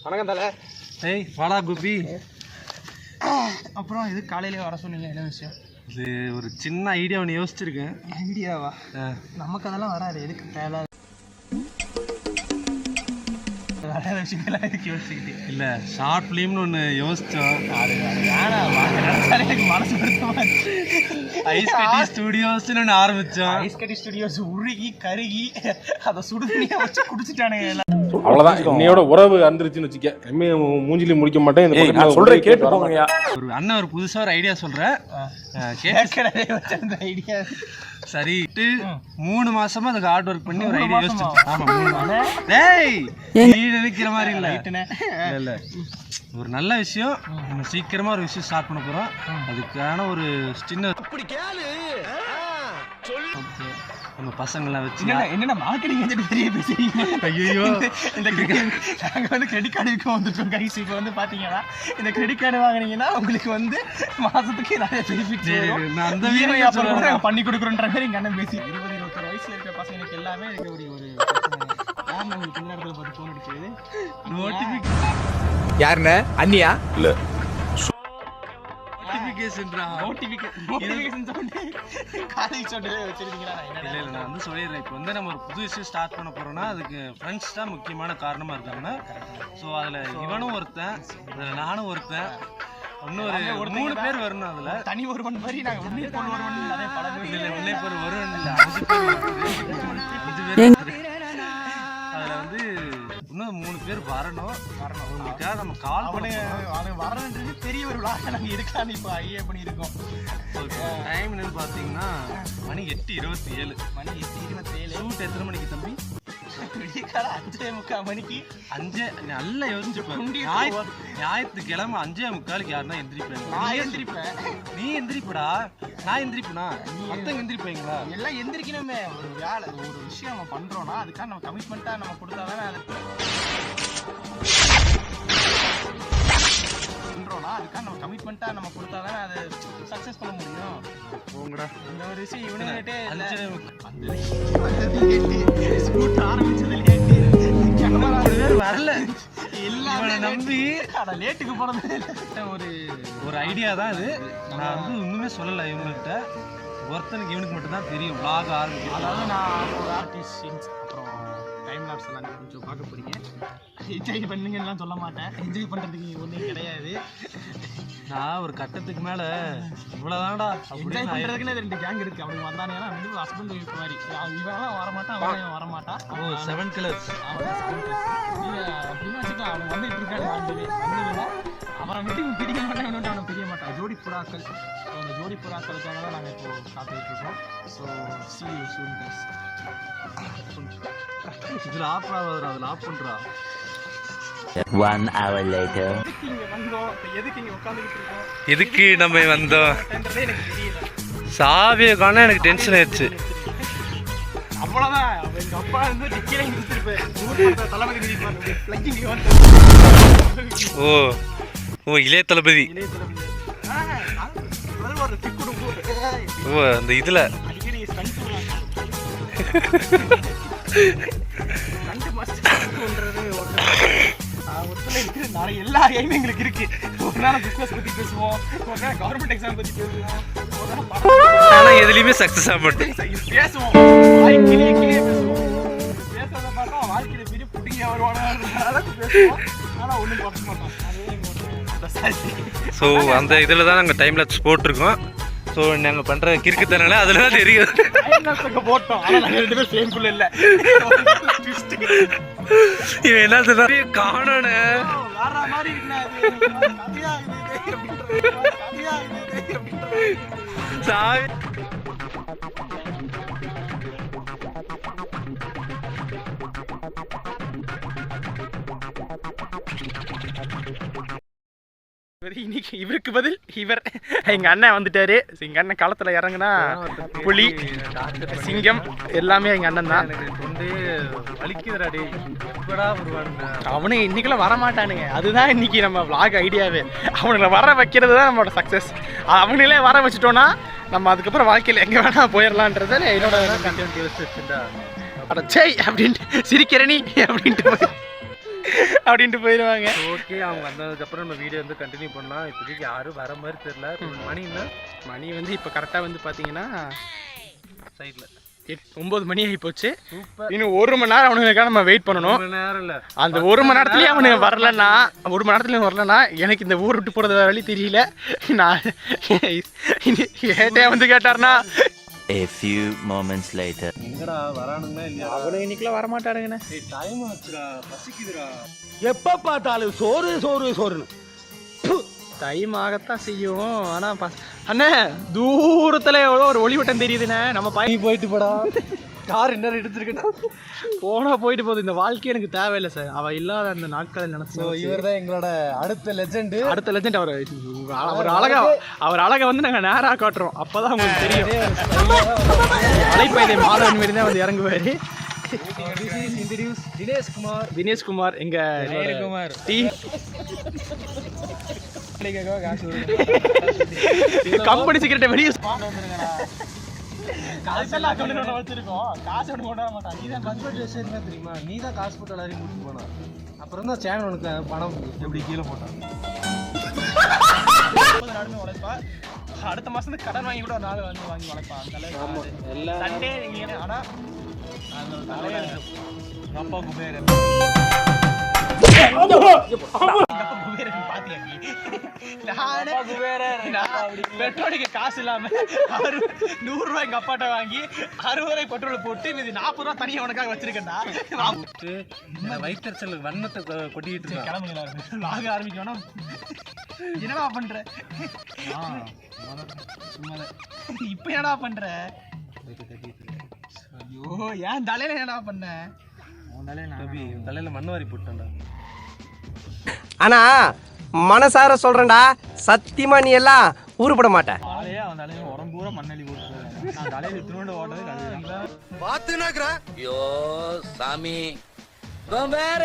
வணக்கம் தலை. ஏய் வாடா குபி. அப்புறம் இது காலையிலே வர சொன்னீங்க, என்ன விஷயம்? இது ஒரு சின்ன ஐடியா ஒன்று யோசிச்சிருக்கேன். ஐடியாவா? நமக்கு அதெல்லாம் வராது, எதுக்கு தேவை வராத விஷயங்கள்லாம் எதுக்கு யோசிச்சுக்கிட்டு? இல்லை, ஷார்ட் ஃபிலிம்னு ஒன்று யோசித்தோம். அது நினைச்சாலே எனக்கு மனசு வருத்தமா இருக்கு. ஐஸ் கட்டி ஸ்டுடியோஸ்னு ஒன்று ஆரம்பித்தோம். ஐஸ் கட்டி ஸ்டுடியோஸ் உருகி கருகி அதை சுடுதண்ணியை வச்சு குடிச்சிட்டானுங்க எல்லாம். அவ்வளவுதான், இன்னையோட உறவு அந்திருச்சுன்னு வச்சுக்க. மூஞ்சிலி முடிக்க மாட்டேன். சொல்றேன், கேட்டு போங்கயா. ஒரு அண்ணன் ஒரு புதுசா ஒரு ஐடியா சொல்றேன். அந்த ஐடியா சரி 3 மாசமா அதுக்கு ஹார்ட் ஒர்க் பண்ணி ஒரு ஐடியா யோசிச்சு. ஆமா 3 மாசம். டேய் நீ நினைக்கிற மாதிரி இல்ல. இல்ல ஒரு நல்ல விஷயம், நம்ம சீக்கிரமா ஒரு விஷயம் ஸ்டார்ட் பண்ண போறோம். அதுக்கான ஒரு சின்ன அப்படி கேளு நம்ம பசங்களாம் வச்சு என்னென்ன மார்க்கெட்டிங் ஏஜென்ட் பெரிய பேசுறீங்க. ஐயோ, இந்த நாங்கள் வந்து கிரெடிட் கார்டு விற்க வந்துருக்கோம் கைஸ். இப்போ வந்து பார்த்தீங்கன்னா இந்த கிரெடிட் கார்டு வாங்கினீங்கன்னா உங்களுக்கு வந்து மாதத்துக்கு நிறைய பெனிஃபிட்ஸ் நாங்கள் பண்ணி கொடுக்குறோன்ற மாதிரி எங்கள் அண்ணன் பேசி 20-21 வயசில் இருக்கிற பசங்களுக்கு எல்லாமே எனக்கு ஒரு யாருன்னு உங்களுக்கு பின்ன இடத்துல பார்த்து ஃபோன் அடிச்சது. யாருன்னு அண்ணியா? இல்லை, நான் வந்து சொல்லிடுறேன். இப்போ வந்து நம்ம ஒரு புது விஷயம் ஸ்டார்ட் பண்ண போறோம்னா அதுக்கு ஃப்ரெண்ட்ஸ் தான் முக்கியமான காரணமா இருக்காங்கன்னா. ஸோ அதுல இவனும் ஒருத்தன், அதுல நானும் ஒருத்தன், இன்னொரு 3 பேர் வரணும். அதுல தனி ஒருவன் மாதிரி நாங்கள் உள்ளே போய் வருவன் இல்லை, படம் இல்லை உள்ளே போய் வருவன் இல்லை, 5 பேர் அதுல வந்து இன்னும் 3 பேர் வரணும். அவங்களுக்காக நம்ம கால் அவனை வரணுன்றது பெரிய ஒரு விழாக நாங்கள் எடுக்கலான்னு இப்போ ஐடியா பண்ணியிருக்கோம். டைம் என்னன்னு பார்த்தீங்கன்னா மணி 8:27. மணி 8:27. ஷூட் எத்தனை மணிக்கு தம்பி? 5:45 மணிக்கு. 5 நல்லா யோசிச்சுப்பேன். ஞாயிற்றுக்கிழமை 5:45 யாருன்னா எந்திரிப்பேன். நான் எந்திரிப்பேன். நீ எந்திரிப்படா, நான் எந்திரிப்பேனா? மொத்தம் எந்திரிப்பீங்களா? எல்லாம் எந்திரிக்கணுமே. ஒரு வேலை, ஒரு விஷயம் நம்ம பண்றோம்னா அதுக்காக நம்ம கமிட்மெண்ட்டா நம்ம கொடுத்தாதானே அது பண்றோம்னா அதுக்காக நம்ம கமிட்மெண்ட்டா நம்ம கொடுத்தாதானே அது சக்சஸ் பண்ண முடியும். போங்கடா, இந்த ஒரு விஷயம் இவனுங்கிட்டே ஆரம்பிச்சது வரல, எல்லாமே நம்பி லேட்டுக்கு போறது ஒரு ஐடியா தான் இது. நான் வந்து இன்னுமே சொல்லலை இவங்கள்ட்ட. ஒருத்தனுக்கு இவனுக்கு மட்டும் தான் தெரியும் vlog ஆரம்பிக்கும். அதாவது நான் ஒரு ஆர்டிஸ்ட், அப்புறம் டைம் லாப்ஸ் எல்லாம் கொஞ்சம் பார்க்க போறீங்க. என்ஜாய் பண்ணுங்கலாம் சொல்ல மாட்டேன், என்ஜாய் பண்றதுக்கு ஒன்றும் கிடையாது. நான் ஒரு கட்டத்துக்கு மேல இவ்வளவுதான்டா என்ஜாய் பண்றதுக்குன்னு 2 கேங் இருக்கு. அப்படி வந்தானேன்னா வந்து ஹஸ்பண்ட் ஒய்ஃப் மாதிரி. இவன் வரமாட்டான், அவன் வரமாட்டான். ஓ 7 கலர்ஸ் அப்படின்னு வச்சுக்கலாம். அவன் வந்துட்டு இருக்காரு. வந்ததுன்னா அவனை விட்டு பிடிக்க மாட்டான், அவனை பிரிய மாட்டான். ஜோடி புறாக்கள். அந்த ஜோடி புறாக்களுக்காக தான் நாங்கள் இப்போ காத்துக்கிட்டு இருக்கோம். So see you soon guys. இதில் ஆஃப் ஆகாது, அதில் ஆஃப் பண்ணுறா. 1 hour later. எதுக்கு நம்ம வந்தோம்? சாவியை காண எனக்கு டென்ஷன் ஆயிடுச்சு. அவ்வளோதான். எங்க அப்பா வந்து டிக்கில ஓ ஓ இளைய தளபதி. ஓ அந்த இதுல எல்லா ஐடியும் எங்களுக்கு இருக்கு. ஒரு நாள் பிசினஸ் பத்தி பேசுவோம், ஒரு நாள் கவர்மெண்ட் எக்ஸாம் பத்தி பேசுவோம், ஒரு நாள் ஆனா எதுலயுமே சக்சஸ் ஆக மாட்டோம். பேசுவோம், வாழ்க்கையிலே பேசுவோம். பேசுறத பார்த்தா வாழ்க்கையில பெரிய புடிங்க வருவாங்க பேசுவோம். ஆனா ஒண்ணும் பார்க்க மாட்டோம். ஸோ அந்த இதில் தான் நாங்கள் டைம் லாப்ஸ் போட்டிருக்கோம். ஸோ நாங்கள் பண்ணுற கிறுக்குத்தனால அதில் தான் தெரியும் போட்டோம். ஆனால் நாங்கள் 2 பேரும் சேம் குள்ள இல்லை. இவன் என்ன சொல்ற காணோன்னு வேற மாதிரி சாவி இன்னைக்கு இவருக்கு பதில் இவர் எங்க அண்ணன் வந்துட்டாரு. எங்க அண்ணன் களத்துல இறங்குனா புலி சிங்கம் எல்லாமே எங்க அண்ணன் தான். அவனுங்க இன்னைக்கெல்லாம் வரமாட்டானுங்க. அதுதான் இன்னைக்கு நம்ம vlog ஐடியாவே. அவனுங்களை வர வைக்கிறது தான் நம்மளோட சக்சஸ். அவங்களே வர வச்சுட்டோம்னா நம்ம அதுக்கப்புறம் வாழ்க்கையில் எங்க வேணா போயிடலான்றது என்னோட கண்டென்ட். அட சே அப்படின்ட்டு சிரிக்கிற நீ அப்படின்ட்டு அப்படின்ட்டு போயிடுவாங்க. ஓகே, அவங்க வந்ததுக்கப்புறம் நம்ம வீடியோ வந்து கண்டினியூ பண்ணலாம். இப்போதைக்கு யாரும் வர மாதிரி தெரியல. மணி என்ன? மணி வந்து இப்போ கரெக்டாக வந்து பார்த்தீங்கன்னா சைடில் 9 மணி ஆகி போச்சு. சூப்பர். இன்னும் 1 மணி நேரம் அவனுக்காக நம்ம வெயிட் பண்ணணும். ரொம்ப நேரம் இல்லை, அந்த 1 மணி நேரத்துலேயே அவனுக்கு வரலன்னா 1 மணி நேரத்துலேயும் வரலன்னா எனக்கு இந்த ஊர் விட்டு போகிறது வழி தெரியல. நான் ஏட்டே வந்து கேட்டார்னா A few moments later. எங்கடா வரானுங்களா இல்லையா? அவனு இன்னைக்குலாம் வரமாட்டானுங்கண்ணே. டைம் ஆச்சுடா, பசிக்குதுடா. எப்ப பார்த்தாலும் சோறு சோறு சோறுன்னு. டைம் ஆகத்தான் செய்யும். ஆனால் அண்ணே தூரத்தில் எவ்வளோ ஒரு ஒளிவட்டம் தெரியுதுண்ணே. நம்ம பையன் போயிட்டு போடா, கார் என்ன எடுத்துருக்கா போயிட்டு போகுது. இந்த வாழ்க்கை எனக்கு தேவையில்லை சார். அவள் இல்லாத அந்த நாட்களை நினைச்சோம். இவர் தான் எங்களோட அடுத்த லெஜெண்ட். அவர் அழகை வந்து நாங்கள் நேராக காட்டுறோம். அப்போதான் உங்களுக்கு தெரியும். அலைப்பயதை மாதவன் மாரி தான் வந்து இறங்குவார். தினேஷ்குமார் எங்க டீ கம்பெனி சிகரெட்டை வெளியே தெரியுமா? நீ தான் காசு போட்டு எல்லாரையும் கூட்டிட்டு போனா. அப்புறம் தான் சேனல் உனக்கு பணம் எப்படி கீழே போட்டான். அடுத்த மாசம் கடன் வாங்கி கூட ஒரு நாள் வந்து வாங்கி வளர்ப்பான். சண்டே ஆனா அப்பா குபேரன் பெட்ரோலுக்கு காசு இல்லாம 100 ரூபாய் எங்க அப்பாட்ட வாங்கி 60 ரூபாய் பெட்ரோல் போட்டு மீதி 40 ரூபாய் தனியா உனக்காக வச்சிருக்கேன்டா. வயிற்றுச்சல் வண்ணத்தை கொட்டிக்கிட்டு இருக்கேன். கிளம்புங்க ஆக ஆரம்பிக்கணும். என்னடா பண்ற? இப்ப என்னடா பண்ற? ஐயோ ஏன் தலையில என்னடா பண்ண? தலையில மண் வாரி போட்டான்டா. ஆனா மனசார சொல்றேன்டா, சத்தியமா நீ எல்லாம் ஊருப்பட மாட்டேன். அவன் தலையில உடம்பு பூரா மண்ணலி போட்டு நான் தலையில திருவண்ட ஓட்டது பாத்துனாக்குறா. ஐயோ சாமி வேற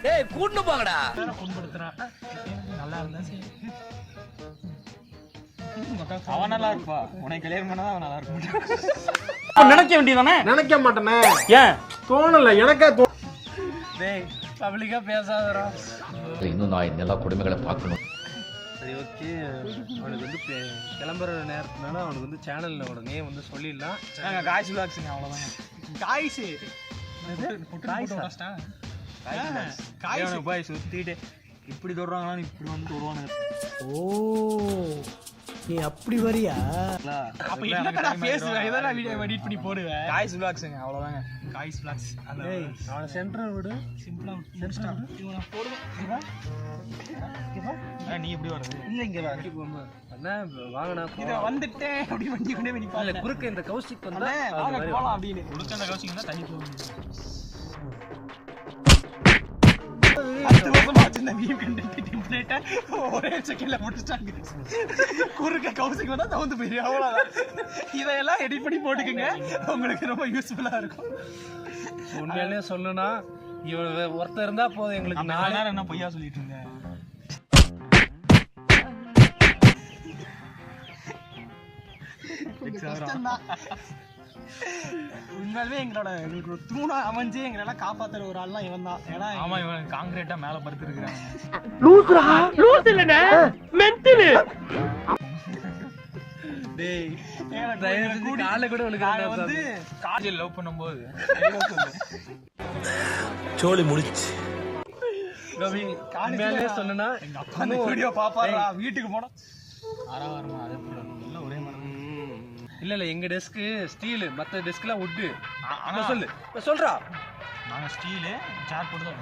டேய் கூட்டு போங்கடா. புண்படுத்துறான். நல்லா இருந்தா சரி. அவன் நல்லா இருப்பா. உனக்கு கல்யாணம் பண்ணா அவன் நல்லா இருக்கும். நினைக்க வேண்டியதானே? நினைக்க மாட்டேனே. ஏன் தோணல எனக்கே. டேய் பப்ளிக்கா பேசாதடா. இன்னும் நான் இந்த எல்லா கொடுமைகளை பார்க்கணும். சரி ஓகே, அவனுக்கு வந்து கிளம்புற நேரத்துனால அவனுக்கு வந்து சேனல்ல அவனோட நேம் வந்து சொல்லிடலாம். நாங்கள் காய்ஸ் விளாக்ஸுங்க அவ்வளோதாங்க. காய்ஸு காய்ஸ் பாய் சுற்றிட்டு இப்படி தொடுறாங்களான்னு இப்படி வந்து தொடுவானுங்க. ஓ நீ அப்படி வரியா? அப்போ என்னடா பேசுவேன், இதெல்லாம் வீடியோ எடிட் பண்ணி போடுவேன். காய்ஸ் விளாக்ஸுங்க அவ்வளோதாங்க. காய்ஸ் விளாக்ஸ் அவனை சென்டர் விடு, சிம்பிளா இவனை போடுவேன். நீ எப்படி வருது? இல்லை இங்கே வாங்கண்ணா இதை வந்துட்டேன் அப்படி வண்டி கொண்டே வெளிப்பாங்க. குறுக்க இந்த கௌசிக் வந்தா வாங்க போகலாம் அப்படின்னு குறுக்க அந்த கௌசிக் தான் தண்ணி போகும். 10 வருஷமா வச்சிருந்த வீம் கண்டென்ட் டெம்ப்ளேட்டை ஒரே செகண்ட்ல முடிச்சிட்டாங்க. குறுக்க கௌசிக் வந்தா தவுந்து போயிடும். அவ்வளோதான். இதையெல்லாம் எடிட் பண்ணி போட்டுக்கோங்க, உங்களுக்கு ரொம்ப யூஸ்ஃபுல்லா இருக்கும். உண்மையிலே சொல்லணும்னா இவன் ஒருத்தர் இருந்தா போதும் எங்களுக்கு. 4 நேரம் என்ன பொய்யா சொல்லிட்டு இருந்தேன். உண்மையாலுமே எங்களுக்கு ஒரு தூணா அமைஞ்சு எங்களெல்லாம் காப்பாத்துற ஒரு ஆள்லாம் இவன் தான். ஏன்னா ஆமா இவன் காங்கிரீட்டா மேல படுத்துருக்காங்க. வந்து காலேஜ் லவ் பண்ணும்போது சோலி முடிச்சு சொன்னா எங்க அப்பா அந்த வீடியோ பாப்பாரா வீட்டுக்கு போனா ஆறாவாரமா அதே போல எல்லாம் ஒரே மாதிரி. இல்ல எங்க டெஸ்க் ஸ்டீல், மத்த டெஸ்க்லாம் வுட். சொல்லு சொல்றா. நாங்க ஸ்டீலு சேர் போட்டு தான்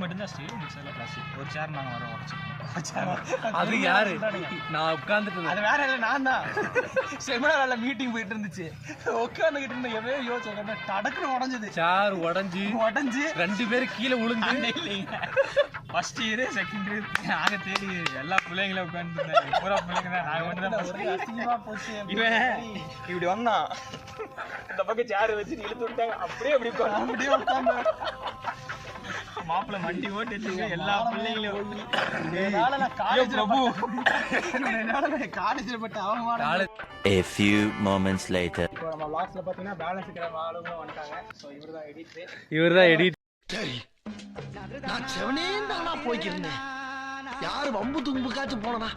மட்டும்தான் ஸ்டீல், மிக்சர்ல பிளாஸ்டிக். ஒரு சேர் நாங்க வர உடச்சு. அது யாரு? நான் உட்காந்துட்டு அது வேற இல்லை, நான் தான். செமினார்ல மீட்டிங் போயிட்டு இருந்துச்சு, உட்காந்துக்கிட்டு இருந்த எவ்வளோ யோசிச்சு டடக்குன்னு உடஞ்சது. சேர் உடஞ்சு 2 பேரும் கீழே விழுந்து. இல்லைங்க ஃபர்ஸ்ட் இயர் செகண்ட் இயர் நாங்க தேடி எல்லா பிள்ளைங்களும் உட்காந்துருந்தேன். பூரா பிள்ளைங்க தான். நாங்க மட்டும் தான் அசிங்கமா போச்சு. இவன் இப்படி வந்தான், இந்த பக்கம் சேர் வச்சு இழுத்து விட்டாங்க. அப்படியே உட்காந்து மாப்பிள்ள மண்டி ஓட்டு எல்லா பிள்ளைங்களும். காலேஜ்ல பட்ட அவமானம். A few moments later. இப்போ நம்ம லாஸ்ட்ல பாத்தீங்கன்னா பேலன்ஸ் இருக்கிற ஆளுங்களும் வந்துட்டாங்க. ஸோ இவர் தான் எடிட். இவர் தான் எடிட். சரி நான் செவனேந்தானா போய்க்கிருந்தேன். யாரு வம்பு தும்புக்காச்சும் போனதா?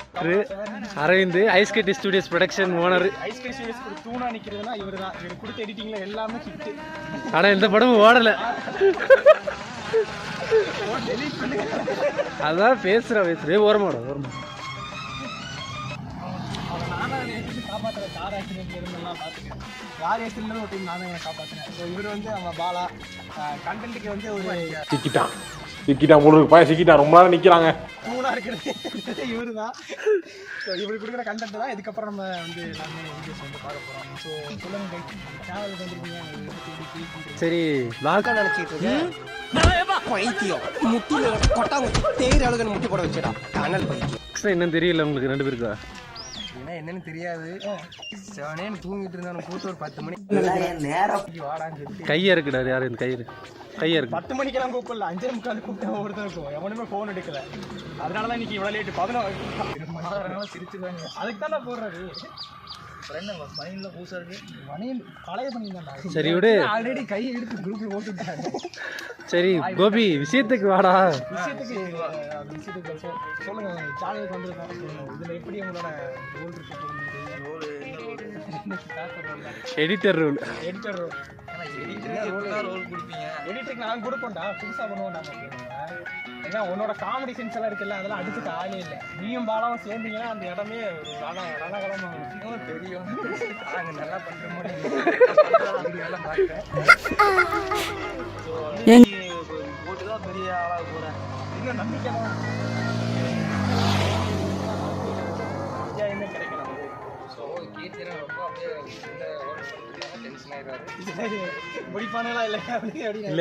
அரவிந்த் ஐஸ் கட்டி studios production owner. Ice cream serious ஒரு தூணா நிக்கிறதுனா இவர்தான். இவர் கொடுத்த எடிட்டிங்ல எல்லாமே ஹிட். ஆனா இந்த படமும் ஓடல. அதான் பேசுறே ஓரமாட ஓரமா. காப்பாற்றுற கார் ஆக்சிடென்ட்ல இருந்தெல்லாம் பார்த்துக்கேன். கார் ஆக்சிடென்ட்ல ஒரு டைம் நானே காப்பாற்றினேன். ஸோ இவர் வந்து நம்ம பாலா கண்டென்ட்டுக்கு வந்து ஒரு சிக்கிட்டான் போல இருக்கு. பையன் சிக்கிட்டான், ரொம்ப நேரம் நிக்கிறாங்க. தூணா இருக்கிறது இவரு தான். ஸோ இவர் கொடுக்குற கண்டென்ட் தான் இதுக்கப்புறம் நம்ம வந்து எல்லாமே வீடியோஸ் வந்து பார்க்க போகிறோம். ஸோ சொல்லுங்க சேனலுக்கு வந்துருக்கீங்க. சரி வாக்கா நினைச்சிட்டு இருக்கேன். பைத்தியம் முட்டில கொட்டாங்குச்சி தேயிற அளவுக்கு முட்டி போட வச்சுடா. அனல் பைத்தியம். என்னன்னு தெரியல உங்களுக்கு ரெண்டு பேருக்கா? என்னன்னு தெரியாது. செவனேன்னு தூங்கிட்டு இருந்தாலும் கூட்டு ஒரு 10 மணி நேரம் வாடான்னு சொல்லி கையா இருக்குடா. யாரு இந்த கையா இருக்கு? 10 மணிக்கெல்லாம் கூப்பிடல, 5:45 கூப்பிட்டு ஒருத்தருக்கும் எவனுமே ஃபோன் எடுக்கல. அதனாலதான் இன்னைக்கு இவ்வளோ லேட்டு 11 சிரிச்சுதாங்க. அதுக்கு தான் நான் போடுறது. மணியில் பூசா இருக்கு. மணியில் பழைய பண்ணியிருந்தாண்டா. சரி விடு, ஆல்ரெடி கையை எடுத்து குரூப்ல போட்டுட்டாங்க. சரி கோபி விஷயத்துக்கு வாடா. விஷயத்துக்கு சொல்லுங்க. சேனலுக்கு வந்துருக்கோம். இதுல எப்படி உங்களோட ரோல் இருக்கு? Editor role. Editor role. எடிட்டருக்கு நான் கொடுப்போம்டா, புதுசா பண்ணுவோம்டா. ஏன்னா உன்னோட காமெடி சென்ஸ் எல்லாம் இருக்குல்ல, அதெல்லாம் அடிச்சுட்டு ஆளே இல்லை. நீயும் பாலாவும் சேர்ந்தீங்கன்னா அந்த இடமே ஒரு ரணகலமாக தெரியும். நாங்கள் நல்லா பண்ற மாதிரி நல்லா பார்த்தேன். போட்டுதான் பெரிய ஆளாக போறேன். இன்னும் நம்பிக்கை தான். என்ன கிடைக்கல. ரொம்ப அப்படியே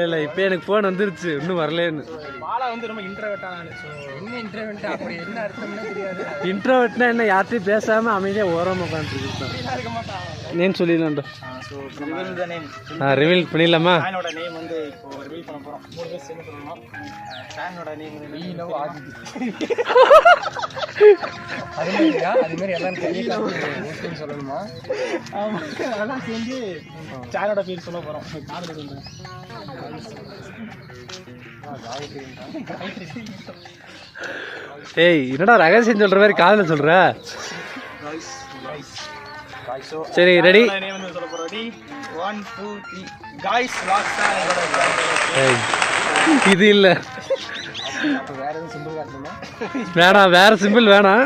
இல்ல இப்ப எனக்கு போன் வந்துருச்சு, இன்னும் வரலன்னு. பாலா வந்து ரொம்ப இன்ட்ரோவர்ட்டான ஆளு. சோ என்ன இன்ட்ரோவர்ட் அப்படி என்ன அர்த்தம்னே தெரியாது. இன்ட்ரோவர்ட்னா என்ன? யார்ட்டையும் பேசாம அமைதியா ஓரமா உட்காந்துருக்கான். இருக்க மாட்டான். நேம் சொல்லிடலாம்டா. So reveal the name. Reveal பண்ணிடலாமா? என்னோட நேம் வந்து இப்போ ரிவீல் பண்ண போறோம். 3 பேர் சேர்ந்து சொல்லணும். ஃபேனோட நேம் வந்து வி லவ் ஆதிதி. அது மாதிரி எல்லாம் கையை சொல்லணுமா? ஆமா, அதெல்லாம் சேர்ந்து சேனலோட பேர் சொல்ல போறோம். காதல் சொல்றேன். ஏய் என்னடா ரகசியம் சொல்ற மாதிரி காதல சொல்ற? சரி ரெடி. நேம் வந்து சொல்ல போறோம். Ready 1 2 3 guys vlogs. ஏய் இது இல்ல. வேற எதுவும் சிம்பிள் காட்டணுமா? வேணாம், வேற சிம்பிள் வேணாம்.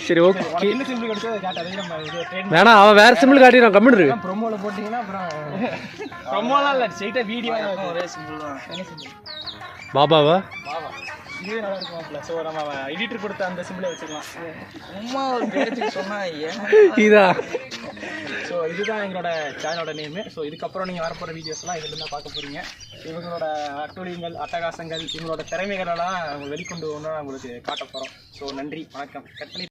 சரி ஓகே. என்ன சிம்பிள் காட்டுறது காட்டாதே. நம்ம இது ட்ரெண்ட் வேணாம், அவன் வேற சிம்பிள் காட்டிறான். கம்மிடு. ப்ரோமோல போட்டீங்கன்னா அப்புறம் ப்ரோமோலாம் இல்ல, ஸ்ட்ரைட்டா வீடியோ தான். ஒரே சிம்பிள் தான். என்ன சிம்பிள்? பாபாவா? பாபா. இது நல்லா இருக்கும்ல. சோ நம்ம எடிட்டர் கொடுத்த அந்த சிம்பிளை வச்சுக்கலாம். சும்மா ஒரு பேருக்கு சொன்னா இதா. ஸோ இதுதான் எங்களோட சேனலோட நேமு. ஸோ இதுக்கப்புறம் நீங்கள் வரப்போகிற வீடியோஸ்லாம் இதில் தான் பார்க்க போகிறீங்க. இவங்களோட அட்டூழியங்கள், அட்டகாசங்கள், இவங்களோட திறமைகளெல்லாம் வெளிக்கொண்டு ஒன்றா உங்களுக்கு காட்ட போகிறோம். ஸோ நன்றி, வணக்கம். கட் பண்ணி